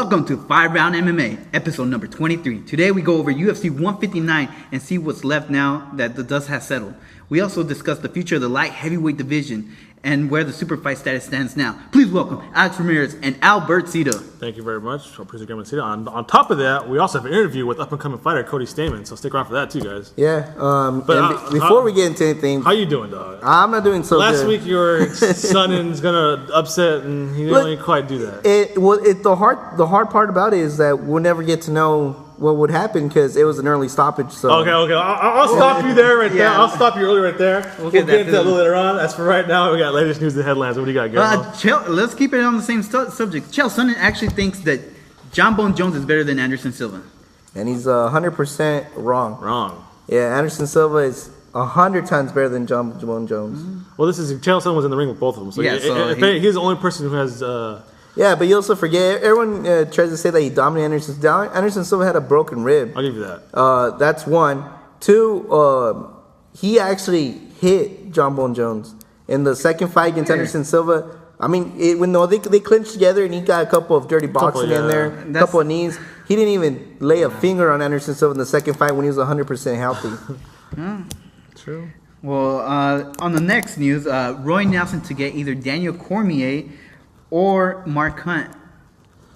Welcome to 5-Round MMA, episode number 23. Today we go over UFC 159 and see what's left now that the dust has settled. We also discuss the future of the light heavyweight division and where the super fight status stands now. Please welcome Alex Ramirez and Albert Tito. Thank you very much. On top of that, we also have an interview with up-and-coming fighter Cody Stamann, so stick around for that too, guys. Yeah. Before we get into anything, how you doing, dog? I'm not doing so Last good. week your Sonnen's gonna upset, and he didn't quite do that. The hard part about it is that we'll never get to know what would happen because it was an early stoppage. So okay. I'll stop you there there. I'll stop you early right there. We'll get into that a little later on. As for right now, we got latest news and headlines. What do you got, Gary? Let's keep it on the same subject. Chael Sonnen actually thinks that Jon Jones is better than Anderson Silva. And he's 100% wrong. Wrong. Yeah, Anderson Silva is 100 times better than Jon Jones. Mm-hmm. Well, Chael Sonnen was in the ring with both of them. So, he's the only person who has... Yeah, but you also forget, everyone tries to say that he dominated Anderson. Anderson Silva had a broken rib. I'll give you that. That's one. Two, he actually hit Jon Jones in the second fight against Anderson Silva. I mean, they clinched together and he got a couple of dirty boxing in there, a couple of knees. He didn't even lay a finger on Anderson Silva in the second fight when he was 100% healthy. True. Well, on the next news, Roy Nelson to get either Daniel Cormier or Mark Hunt.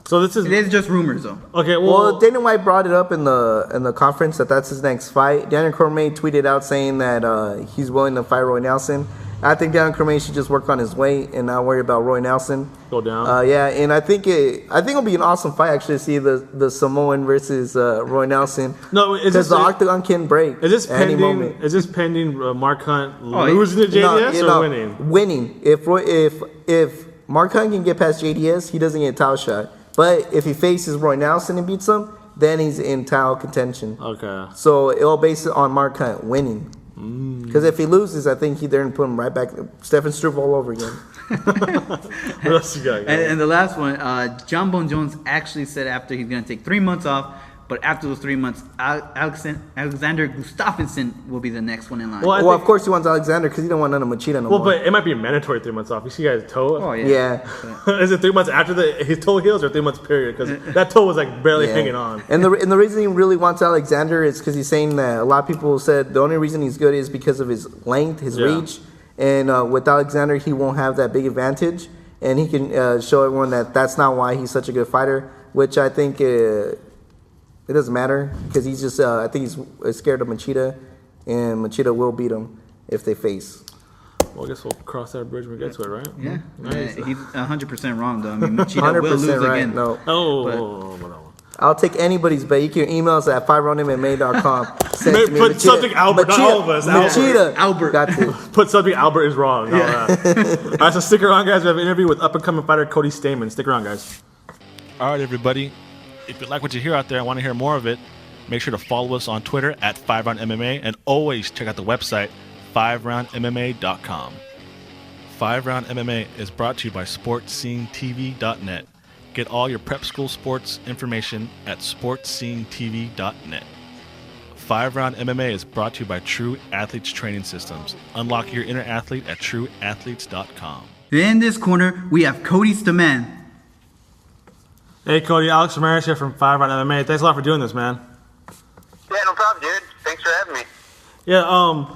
So it is just rumors, though. Okay, well, Dana White brought it up in the conference that's his next fight. Daniel Cormier tweeted out saying that he's willing to fight Roy Nelson. I think Daniel Cormier should just work on his weight and not worry about Roy Nelson. Go down. And I think it'll be an awesome fight actually to see the Samoan versus Roy Nelson. No, because the octagon can break. Is this pending? Any moment. Is this pending? Mark Hunt losing to JDS or winning? Winning. If Mark Hunt can get past JDS, he doesn't get a title shot. But if he faces Roy Nelson and beats him, then he's in title contention. Okay. So it'll base it on Mark Hunt winning. Because if he loses, I think they're going to put him right back. Stephen Struve all over again. What else you got? And the last one, Jon Jones actually said after he's going to take 3 months off, but after those 3 months, Alexander Gustafsson will be the next one in line. Well, of course he wants Alexander because he don't want none of Machida no more. Well, but it might be a mandatory 3 months off. You see guys' toe? Oh, yeah. Is it 3 months after his toe heals or 3 months period? Because that toe was like barely hanging on. And the reason he really wants Alexander is because he's saying that a lot of people said the only reason he's good is because of his length, his reach. And with Alexander, he won't have that big advantage. And he can show everyone that that's not why he's such a good fighter, which I think... it doesn't matter because he's just, I think he's scared of Machida, and Machida will beat him if they face. Well, I guess we'll cross that bridge when we get to it, right? Yeah. Nice. He's 100% wrong, though. I mean, Machida will lose right, again. No. Oh, I'll take anybody's bet. You can email us at FiveRoundMMA.com. Put something Albert, not all of us. Machida. Albert. Got to. Put something Albert is wrong. Yeah. All right, so stick around, guys. We have an interview with up-and-coming fighter Cody Stamann. Stick around, guys. All right, everybody. If you like what you hear out there and want to hear more of it, make sure to follow us on Twitter at FiveRoundMMA and always check out the website, FiveRoundMMA.com. 5RoundMMA is brought to you by SportsSceneTV.net. Get all your prep school sports information at SportsSceneTV.net. 5RoundMMA is brought to you by True Athletes Training Systems. Unlock your inner athlete at TrueAthletes.com. In this corner, we have Cody Stamann. Hey, Cody, Alex Ramirez here from 5RoundMMA. Thanks a lot for doing this, man. Yeah, no problem, dude. Thanks for having me. Yeah, I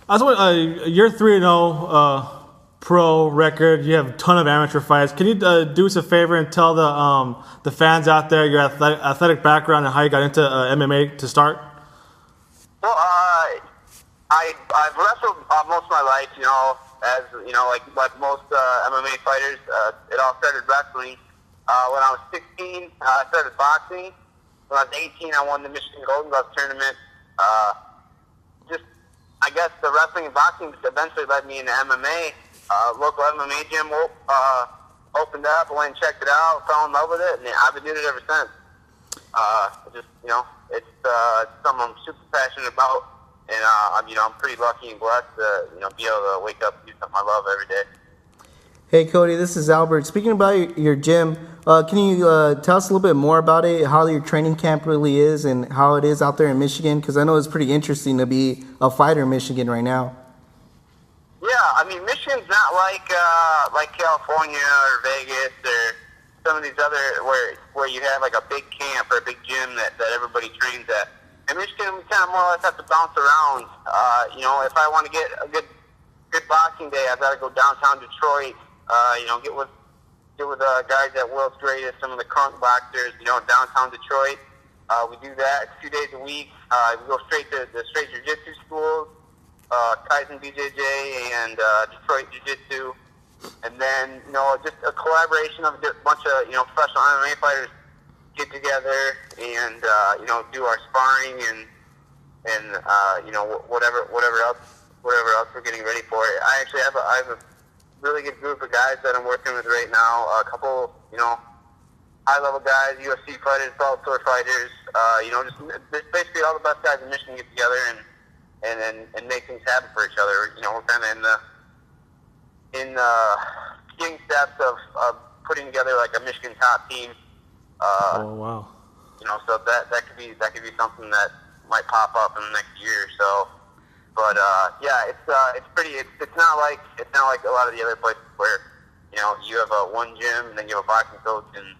was wondering, you're 3-0 pro record. You have a ton of amateur fights. Can you do us a favor and tell the fans out there your athletic background and how you got into MMA to start? Well, I've wrestled most of my life, as like most MMA fighters. It all started wrestling. When I was 16, I started boxing. When I was 18, I won the Michigan Golden Gloves tournament. I guess the wrestling and boxing eventually led me into MMA. Local MMA gym opened up. I went and checked it out, fell in love with it, and I've been doing it ever since. It's something I'm super passionate about, and I'm pretty lucky and blessed to be able to wake up and do something I love every day. Hey, Cody, this is Albert. Speaking about your gym, can you tell us a little bit more about it, how your training camp really is, and how it is out there in Michigan? Because I know it's pretty interesting to be a fighter in Michigan right now. Yeah, I mean, Michigan's not like California or Vegas or some of these other where you have like a big camp or a big gym that everybody trains at. In Michigan, we kind of more or less have to bounce around. You know, if I want to get a good boxing day, I've got to go downtown Detroit. You know, get with guys at World's Greatest, some of the crunk boxers. You know, downtown Detroit. We do that 2 days a week. We go straight to the straight jiu-jitsu schools, Kaizen BJJ and Detroit Jiu-Jitsu. And then, you know, just a collaboration of a bunch of, you know, professional MMA fighters get together and, you know, do our sparring and you know, whatever else we're getting ready for. I actually have a really good group of guys that I'm working with right now. A couple, you know, high-level guys, UFC fighters, Bellator fighters, you know, just basically all the best guys in Michigan get together and make things happen for each other. You know, we're kind of in the beginning steps of putting together like a Michigan top team. Oh wow! You know, so that could be something that might pop up in the next year or so. But yeah, it's pretty. It's not like a lot of the other places where, you know, you have one gym and then you have a boxing coach and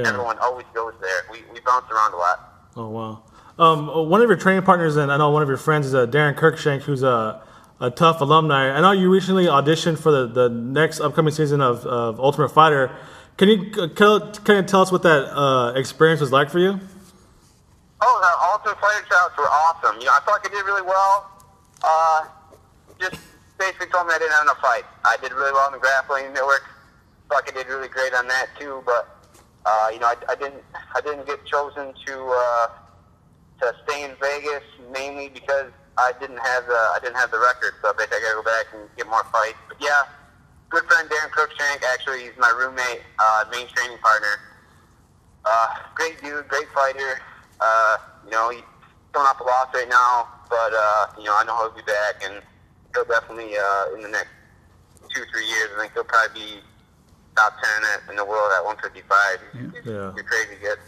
everyone always goes there. We bounce around a lot. Oh wow! One of your training partners, and I know one of your friends is Darren Kirkshank, who's a tough alumni. I know you recently auditioned for the next upcoming season of Ultimate Fighter. Can you tell us what that experience was like for you? Oh, the Ultimate Fighter tryouts were awesome. You know, I felt like I did really well. Just basically told me I didn't have enough fights. I did really well in the grappling network. Felt like I did really great on that too. But you know, I didn't get chosen to stay in Vegas mainly because I didn't have the record. So basically, I got to go back and get more fights. But yeah, good friend Darren Cruikshank. Actually, he's my roommate, main training partner. Great dude, great fighter. You know, he's coming off a loss right now, but you know, I know he'll be back, and he'll definitely in the next 2-3 years, I think he'll probably be top 10 in the world at 155. He's crazy good.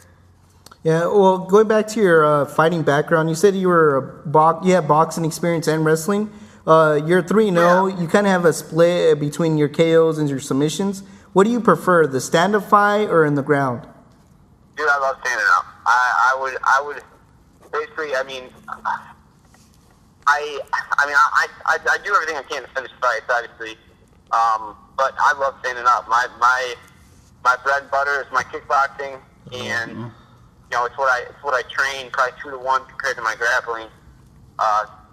Yeah, well, going back to your fighting background, you said you were you have boxing experience and wrestling. You're 3-0. Yeah. You kind of have a split between your KOs and your submissions. What do you prefer, the stand-up fight or in the ground? Dude, I love standing up. I would basically. I mean, I do everything I can to finish fights, obviously. But I love standing up. My bread and butter is my kickboxing, and you know, it's what I train probably 2-to-1 compared to my grappling.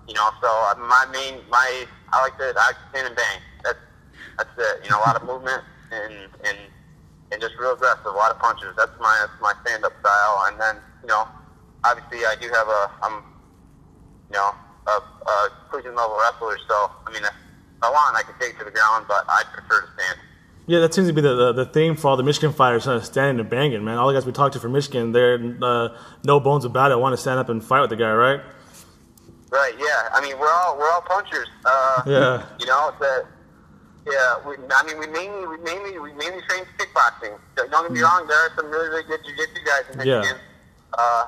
You know, so I like to stand and bang. That's it. You know, a lot of movement and just real aggressive, a lot of punches. That's my stand-up style. And then, you know, obviously I do have I'm you know, a collegiate level wrestler. So I mean, if I want, I can take it to the ground, but I prefer to stand. Yeah, that seems to be the theme for all the Michigan fighters, standing and banging, man. All the guys we talked to from Michigan, they're no bones about it. Want to stand up and fight with the guy, right? Right. Yeah. I mean, we're all punchers. Yeah. You know, we mainly train kickboxing. Don't get me wrong, there are some really, really good jiu-jitsu guys in Michigan. Yeah.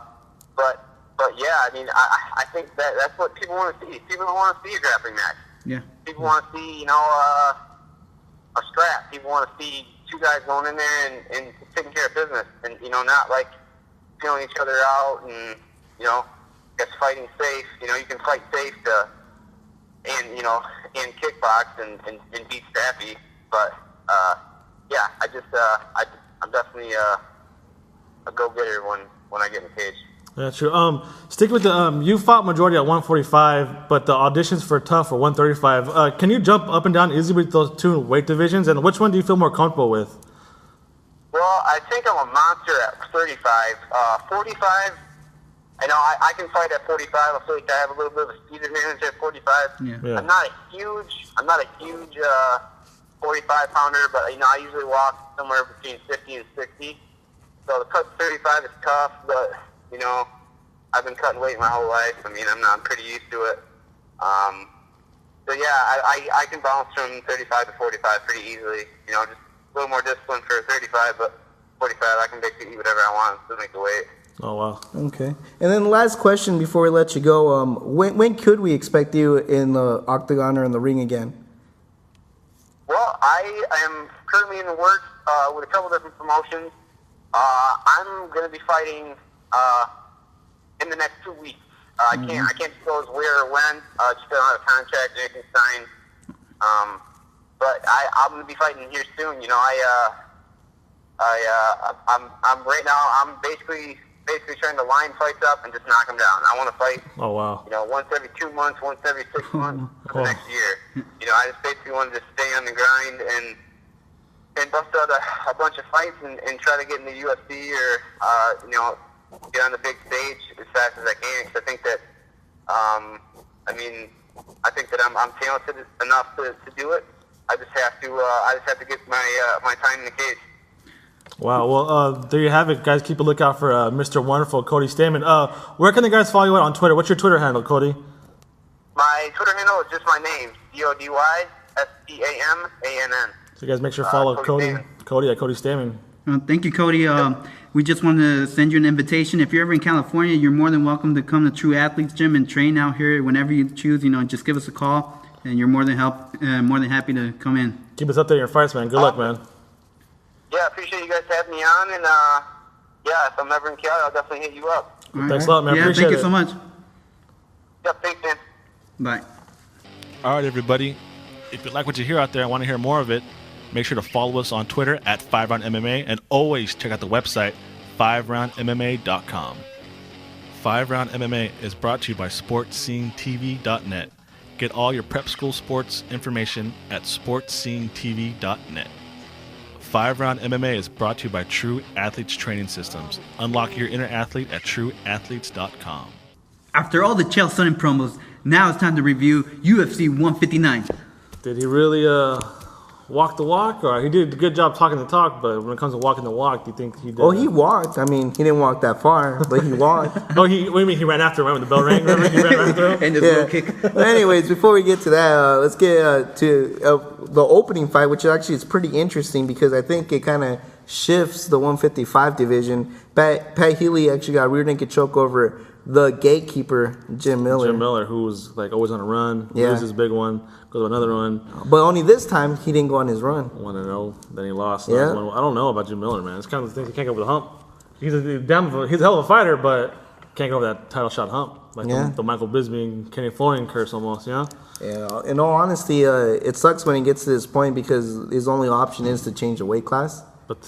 But yeah, I mean, I think that's what people want to see. People don't want to see a grappling match. Yeah. People want to see, you know, a scrap. People want to see two guys going in there and taking care of business, and you know, not like feeling each other out and, you know, just fighting safe. You know, you can fight safe and you know, and kickbox and be scrappy. But yeah, I'm definitely a go-getter when I get in the cage. That's true. Stick with you fought majority at 145, but the auditions for tough were 135. Can you jump up and down easily with those two weight divisions, and which one do you feel more comfortable with? Well, I think I'm a monster at 35. 45, I know I can fight at 45. I feel like I have a little bit of a speed advantage at 45. Yeah. I'm not a huge 45 pounder, but you know, I usually walk somewhere between 50 and 60. So the cut 35 is tough, but you know, I've been cutting weight my whole life. I mean, I'm pretty used to it. So yeah, I can bounce from 35 to 45 pretty easily. You know, just a little more discipline for 35, but 45 I can basically eat whatever I want and still make the weight. Oh wow. Okay. And then the last question before we let you go, when could we expect you in the octagon or in the ring again? Well, I am currently in the works with a couple different promotions. I'm going to be fighting in the next 2 weeks. I can't disclose where or when. Just don't have a contract or anything signed. But I'm going to be fighting here soon. You know, I'm right now. I'm basically trying to line fights up and just knock them down. I want to fight. Oh wow. You know, once every 2 months, once every 6 months for the next year. You know, I just basically wanted to stay on the grind and bust out a bunch of fights and try to get in the UFC or you know, get on the big stage as fast as I can. Because I think that I think that I'm talented enough to do it. I just have to get my time in the cage. Wow. Well, there you have it, guys. Keep a lookout for Mr. Wonderful Cody Stamann. Where can the guys follow you at on Twitter? What's your Twitter handle, Cody? My Twitter handle is just my name, CodyStamann. So you guys make sure to follow Cody at Cody Stamann. Thank you, Cody. We just want to send you an invitation. If you're ever in California, you're more than welcome to come to True Athletes Gym and train out here whenever you choose. You know, just give us a call, and you're more than happy to come in. Keep us up there in your fights, man. Good luck, man. Yeah, I appreciate you guys having me on, and yeah, if I'm ever in Cali, I'll definitely hit you up. All Thanks a lot, man. Yeah, Appreciate thank it. you so much. Yep, thanks, man. Bye. All right, everybody. If you like what you hear out there and want to hear more of it, make sure to follow us on Twitter at FiveRoundMMA and always check out the website, FiveRoundMMA.com. 5RoundMMA is brought to you by SportsSceneTV.net. Get all your prep school sports information at SportsSceneTV.net. 5RoundMMA is brought to you by True Athletes Training Systems. Unlock your inner athlete at TrueAthletes.com. After all the Chael Sonnen promos, now it's time to review UFC 159. Did he really walk the walk? Or he did a good job talking the talk, but when it comes to walking the walk, do you think he did? Oh, he walked. I mean, he didn't walk that far, but he walked. What do you mean he ran after him right when the bell rang? Remember he ran after him? And just a little kick. But anyways, before we get to that, let's get to the opening fight, which actually is pretty interesting because I think it kind of shifts the 155 division. Pat Healy actually got a rear naked choke over the gatekeeper, Jim Miller. Jim Miller, who was like always on a run, Yeah. loses his big one, goes to another run, But only this time, he didn't go on his run. 1-0, then he lost. Yeah. I don't know about Jim Miller, man. It's kind of the things he can't get over the hump. He's a hell of a fighter, but can't go over that title shot hump. Like the Michael Bisping, Kenny Florian curse almost, you know? Yeah, in all honesty, it sucks when he gets to this point because his only option is to change the weight class. But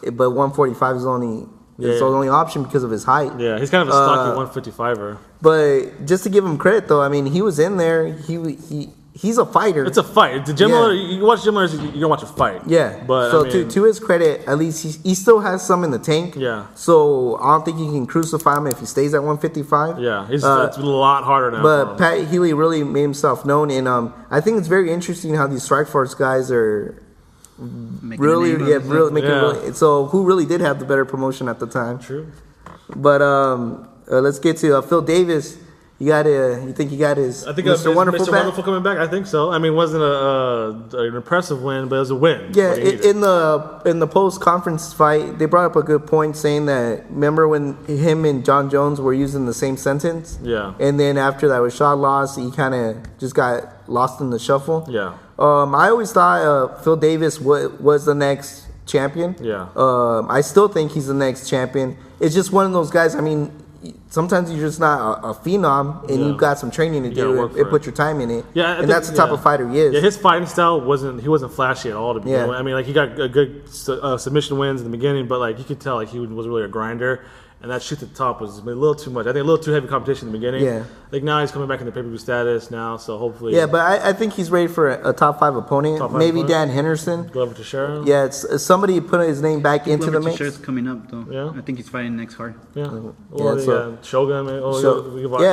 145 is only his only option because of his height. yeah, he's kind of a stocky 155er. But just to give him credit, though, I mean, he was in there. He's a fighter. It's a fight. Jim Miller, you watch Jim Miller, you're gonna watch a fight. Yeah. But so I mean, to his credit, at least he still has some in the tank. Yeah. So I don't think you can crucify him if he stays at 155. yeah, it's a lot harder now. But Pat Healy really made himself known, and I think it's very interesting how these Strikeforce guys are really making. So who really did have the better promotion at the time? True. But let's get to Phil Davis. You think he got his I think Mr. Wonderful Mr. back? Wonderful coming back. I think so. I mean, it wasn't an impressive win, but it was a win. Yeah, in the post conference fight, they brought up a good point, saying that remember when him and Jon Jones were using the same sentence? Yeah. And then after that was shot loss, he kind of just got lost in the shuffle. Yeah. I always thought Phil Davis was the next champion. Yeah. I still think he's the next champion. It's just one of those guys. I mean, sometimes you're just not a phenom, and you've got some training to do and put your time in it. Yeah, and that's the type of fighter he is. Yeah, his fighting style wasn't flashy at all to begin with. Yeah. I mean, like he got a good submission wins in the beginning, but like you could tell like he was really a grinder. And that shoot to the top was a little too much. I think a little too heavy competition in the beginning. Yeah. Like now he's coming back into pay-per-view status now, so hopefully. Yeah, but I think he's ready for a top 5 opponent. Maybe Dan Henderson. Glover Teixeira. Yeah, it's somebody put his name back into the mix. Teixeira's coming up though. Yeah. I think he's fighting next card. Yeah. So Shogun.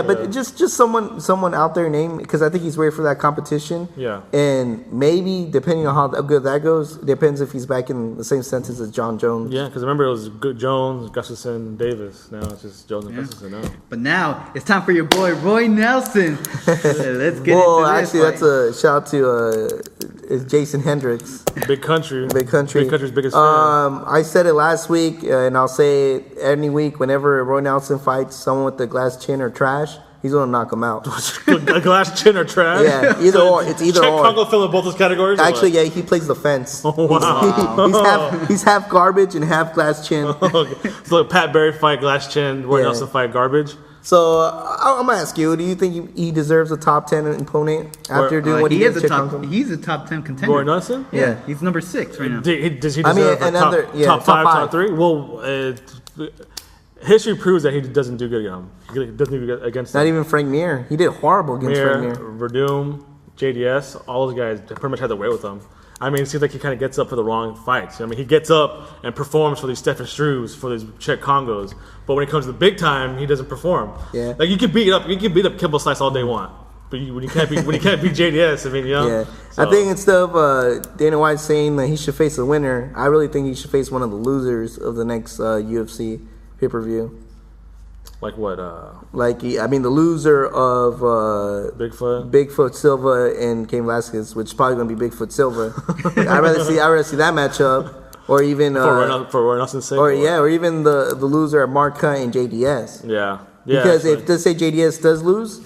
but just someone out there named because I think he's ready for that competition. Yeah. And maybe depending on how good that goes, depends if he's back in the same sentence as Jon Jones. Yeah, because remember it was Jones, Gustafson, Davis. Now it's just Jones and Gustafson now. But now it's time for your boy Roy Nelson. Let's get into this. Actually, that's a shout out to Jason Hendricks. Big country. Big country. Big country's biggest fan. I said it last week, and I'll say it any week. Whenever Roy Nelson fights someone with a glass chin or trash, he's going to knock him out. A glass chin or trash? Yeah, either or. It's either Cheick or. Kongo fill in both those categories? Actually, yeah, he plays the fence. Oh, wow. He's half garbage and half glass chin. Okay. So like Pat Barry fight glass chin, Roy Nelson fight garbage. So I'm gonna ask you: do you think he deserves a top 10 opponent after doing what he did? He's a top 10 contender. Roy Nelson? Yeah, he's number 6 right now. Does he deserve top 5, top 3? Well, history proves that he doesn't do good against him. He doesn't do good against Not him. even Frank Mir. He did horrible against Frank Mir. Verdum, JDS, all those guys pretty much had their way with him. I mean, it seems like he kind of gets up for the wrong fights. I mean, he gets up and performs for these Stephen Struves, for these Cheick Kongos, but when it comes to the big time, he doesn't perform. Yeah. Like you can beat up Kimball Slice all day want, but when you can't beat JDS, I mean, you know. Yeah. So. I think instead of Dana White saying that he should face a winner, I really think he should face one of the losers of the next UFC pay-per-view. Like what? The loser of Bigfoot Silva and Cain Velasquez, which is probably going to be Bigfoot Silva. I'd rather see that matchup, or even for Roy Nelson's sake, or even the loser of Mark Hunt and JDS. Yeah. Because if let's say JDS does lose,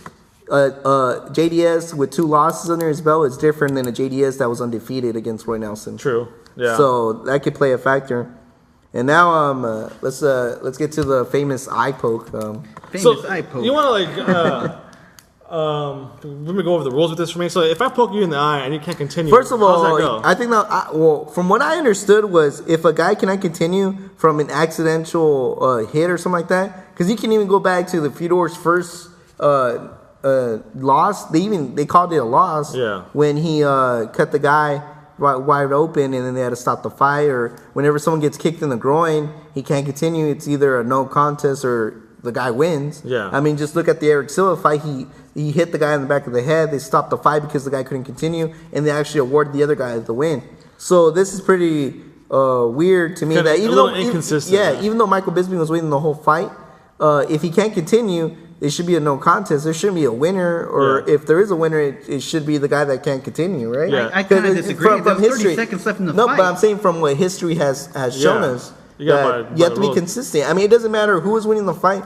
JDS with 2 losses under his belt is different than a JDS that was undefeated against Roy Nelson. True. Yeah. So that could play a factor. And now let's get to the famous eye poke. Eye poke. You want to let me go over the rules with this for me. So if I poke you in the eye and you can't continue, first of all, how does that go? I think from what I understood was if a guy cannot continue from an accidental hit or something like that, because you can even go back to the Fedor's first loss. They called it a loss. Yeah. When he cut the guy wide open, and then they had to stop the fight. Or whenever someone gets kicked in the groin, he can't continue. It's either a no contest or the guy wins. Yeah. I mean, just look at the Eric Silva fight. He hit the guy in the back of the head. They stopped the fight because the guy couldn't continue, and they actually awarded the other guy the win. So this is pretty weird to me. Kind that of inconsistent. Even though Michael Bisping was winning the whole fight, if he can't continue, it should be a no contest. There shouldn't be a winner, or if there is a winner, it should be the guy that can't continue, right? Yeah. I kind of disagree. There's 30 seconds left in the fight. No, but I'm saying from what history has shown us, you have to be consistent. I mean, it doesn't matter who is winning the fight.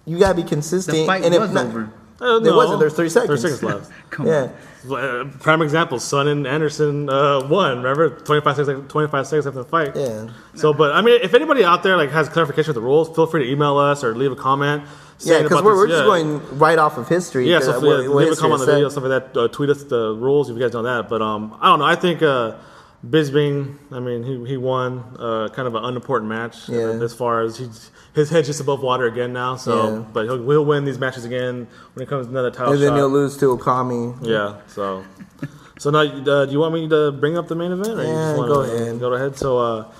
You got to be consistent. The fight was over. It wasn't. There's 30 seconds. 30 seconds left. Come on. Prime example, Sonnen Anderson won. Remember, 25 seconds after the fight. Yeah. So, but I mean, if anybody out there has clarification of the rules, feel free to email us or leave a comment. Yeah, because we're just going right off of history. Yeah, so leave a comment on the video, stuff like that. Tweet us the rules if you guys know that. But I don't know. I think Bisping, I mean, he won kind of an unimportant match as far as his head's just above water again now. So, but he'll win these matches again when it comes to another title shot. And then he'll lose to Okami. Yeah. So now, do you want me to bring up the main event? Or you just go ahead. Go ahead. So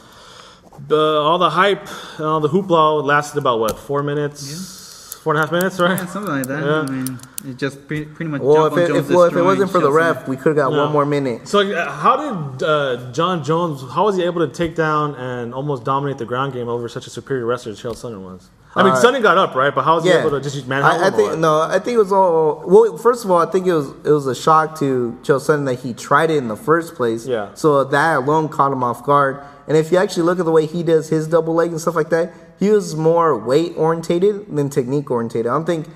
all the hype and all the hoopla lasted about 4 minutes. Yeah. 4.5 minutes, right? Yeah, something like that. Yeah. I mean, it just pretty much. Well, if it wasn't for the ref, we could have got one more minute. So, how did Jon Jones? How was he able to take down and almost dominate the ground game over such a superior wrestler as Chael Sonnen was? I mean, Sonnen got up, right? But how was he able to just use manhandle? I think it was all. Well, first of all, I think it was a shock to Chael Sonnen that he tried it in the first place. Yeah. So that alone caught him off guard. And if you actually look at the way he does his double leg and stuff like that, he was more weight orientated than technique orientated. I don't think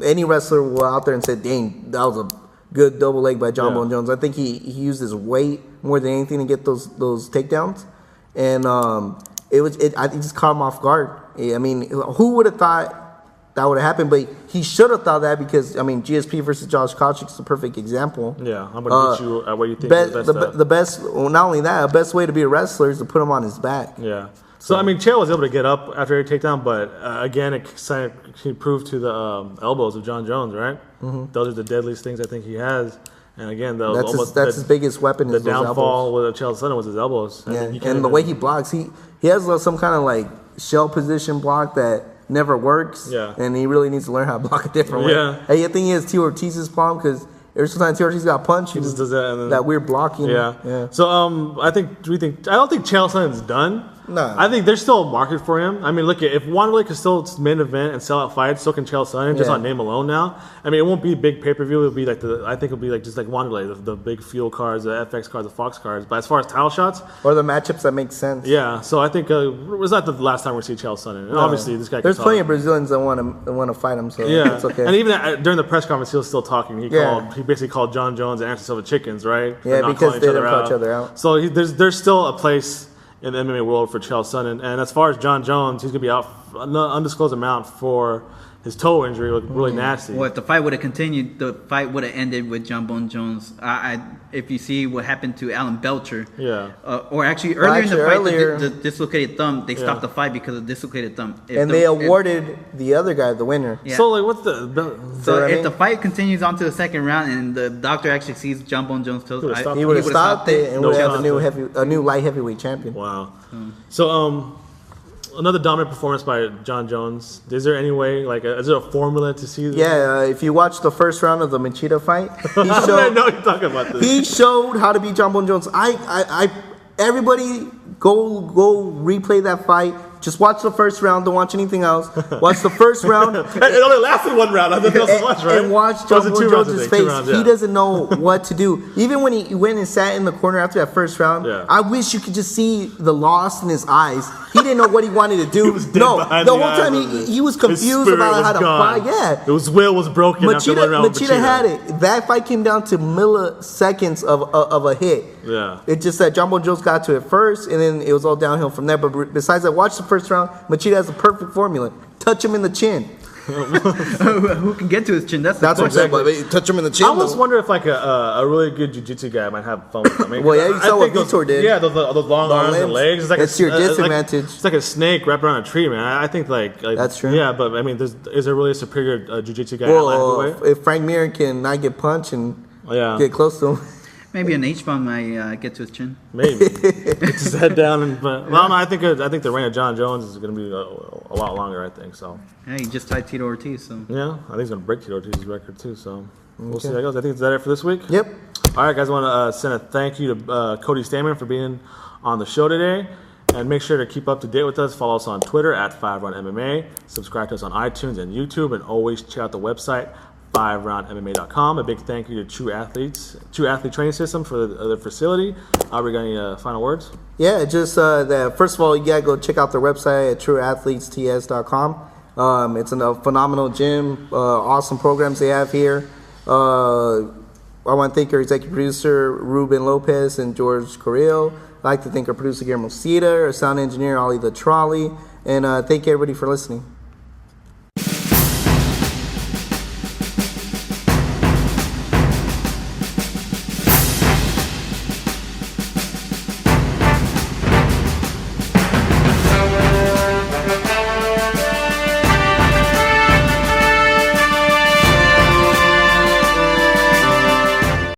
any wrestler will go out there and say, "Dang, that was a good double leg by Jon Jones." I think he used his weight more than anything to get those takedowns, and I think just caught him off guard. I mean, who would have thought that would have happened? But he should have thought that because GSP versus Josh Koscheck is the perfect example. Yeah, I'm gonna get you at what you think is the best. Well, not only that, the best way to be a wrestler is to put him on his back. Yeah. So, I mean, Chael was able to get up after a takedown, but again, he proved to the elbows of Jon Jones, right? Mm-hmm. Those are the deadliest things I think he has. And again, that's his biggest weapon. The downfall with Chael Sonnen was his elbows. And the way he blocks, he has some kind of shell position block that never works. Yeah. And he really needs to learn how to block a different way. Yeah. Hey, I think he has T. Ortiz's problem because every time T. Ortiz got punched, he just does that. And then, that weird blocking. Yeah. So I don't think Chael Sonnen's done. No. I think there's still a market for him. I mean, look, if Wanderlei could still main event and sell out fights, so can Chael Sonnen, just on name alone now. I mean, it won't be big pay-per-view. It'll be like I think it'll be like just like Wanderlei, the big Fuel cards, the FX cards, the Fox cards. But as far as title shots, or the matchups that make sense. Yeah, so I think it's not the last time we see Chael Sonnen. And obviously, this guy. There's plenty of Brazilians that want to fight him, so it's okay. And even during the press conference, he was still talking. He basically called Jon Jones and Anderson Silva chickens, right? Yeah, because they didn't call each other out. So there's still a place in the MMA world for Chael Sonnen. And as far as Jon Jones, he's going to be out an undisclosed amount for his toe injury. Looked really nasty. Well, if the fight would have continued, the fight would have ended with Jon Jones. If you see what happened to Alan Belcher, or actually earlier in the fight, the dislocated thumb, they stopped the fight because of dislocated thumb. They awarded the other guy the winner. Yeah. So like, what's if the fight continues on to the second round and the doctor actually sees Jon Jones' toes, he would have stopped it and would have a new light heavyweight champion. Wow. So another dominant performance by Jon Jones. Is there any way, is there a formula to see this? Yeah, if you watch the first round of the Machida fight, I know you're talking about this. He showed how to beat Jon Jones. Everybody go replay that fight. Just watch the first round. Don't watch anything else. Watch the first round. It only lasted one round. Nothing else to watch, right? And watch Jon Jones' face. He doesn't know what to do. Even when he went and sat in the corner after that first round, I wish you could just see the loss in his eyes. He didn't know what he wanted to do. The whole time he was confused about how to fight. Yeah, his will was broken. Machida had it. That fight came down to milliseconds of a hit. Yeah, it just that Jon Jones got to it first, and then it was all downhill from there. But besides that, watch the first round. Machida has a perfect formula. Touch him in the chin. Who can get to his chin? That's what I'm saying. But touch him in the chin. I almost wonder if a really good jiu-jitsu guy might have fun with him. I mean, you saw what Vitor did. Yeah, those long arms and legs. It's like that's your disadvantage. It's like a snake wrapped around a tree, man. I think that's true. Yeah, but I mean, is there really a superior jiu-jitsu guy? Well, if Frank Mir can not get punched and get close to him. Maybe an H-bomb might get to his chin. Maybe gets his head down, I think the reign of Jon Jones is going to be a lot longer. I think so. Yeah, he just tied Tito Ortiz, so yeah, I think he's going to break Tito Ortiz's record too. So we'll see how it goes. I think that's it for this week. Yep. All right, guys. I want to send a thank you to Cody Stamann for being on the show today, and make sure to keep up to date with us. Follow us on Twitter at FiveRoundMMA. Subscribe to us on iTunes and YouTube, and always check out the website FiveRoundMMA.com. A big thank you to True Athlete Training System for the facility. We got any final words? Yeah, just that first of all, you gotta go check out their website at trueathletesTS.com. It's a phenomenal gym, awesome programs they have here. I want to thank our executive producer Ruben Lopez and George Carrillo. I'd like to thank our producer Guillermo Cedar, our sound engineer Ollie the Trolley, and thank everybody for listening.